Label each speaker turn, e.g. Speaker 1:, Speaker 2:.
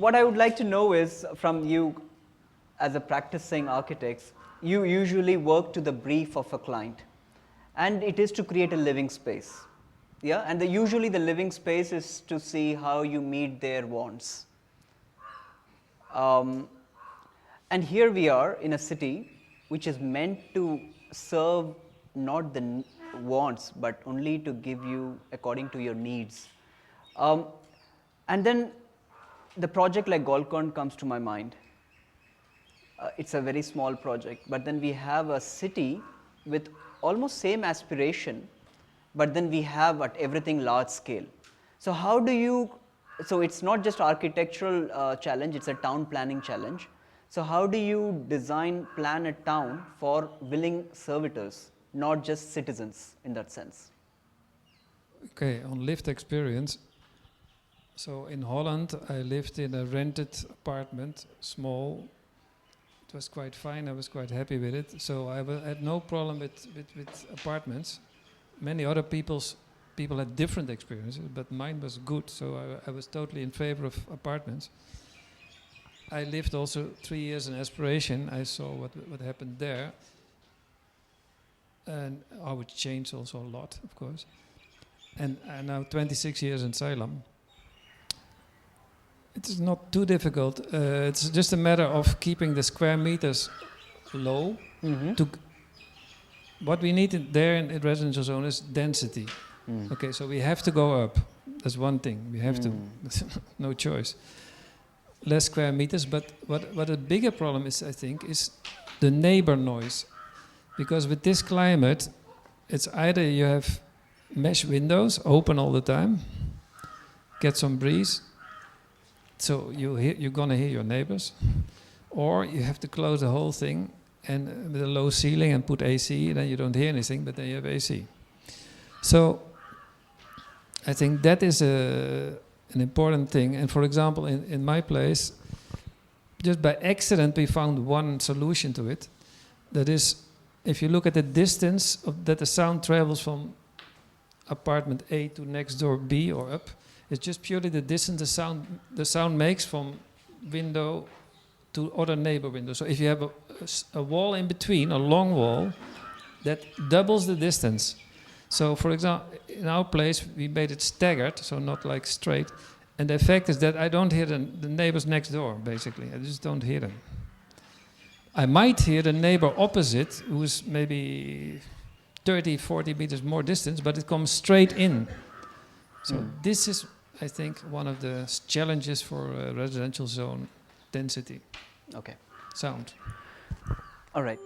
Speaker 1: what I would like to know is from you as a practicing architects, you usually work to the brief of a client and it is to create a living space. Yeah, and usually the living space is to see how you meet their wants. And here we are in a city which is meant to serve not the wants but only to give you according to your needs. And then the project like Golconda comes to my mind. It's a very small project, but then we have a city with almost same aspiration, but then we have at everything large scale. So how do you, so it's not just architectural challenge, it's a town planning challenge. So how do you plan a town for willing servitors, not just citizens in that sense?
Speaker 2: Okay, on lived experience. So in Holland, I lived in a rented apartment, small. It was quite fine, I was quite happy with it. So I had no problem with apartments. Many other people had different experiences, but mine was good. So I was totally in favor of apartments. I lived also 3 years in Aspiration. I saw what happened there. And how it changed also a lot, of course. And now 26 years in Salem. It's not too difficult. It's just a matter of keeping the square meters low. Mm-hmm. What we need there in residential zone is density. Mm. Okay, so we have to go up. That's one thing. We have to. No choice. Less square meters. But what a bigger problem is, I think, is the neighbor noise. Because with this climate, it's either you have mesh windows open all the time, get some breeze, so you're gonna hear your neighbors, or you have to close the whole thing and with a low ceiling and put AC, then you don't hear anything, but then you have AC. So I think that is an important thing. And for example, in my place, just by accident we found one solution to it. That is, if you look at the distance that the sound travels from apartment A to next door B or up, it's just purely the distance the sound makes from window to other neighbor window. So if you have a wall in between, a long wall, that doubles the distance. So for example, in our place, we made it staggered, so not like straight. And the effect is that I don't hear the neighbors next door, basically. I just don't hear them. I might hear the neighbor opposite, who's maybe 30, 40 meters more distance, but it comes straight in. So this is, I think, one of the challenges for residential zone density.
Speaker 1: Okay.
Speaker 2: Sound.
Speaker 1: All right.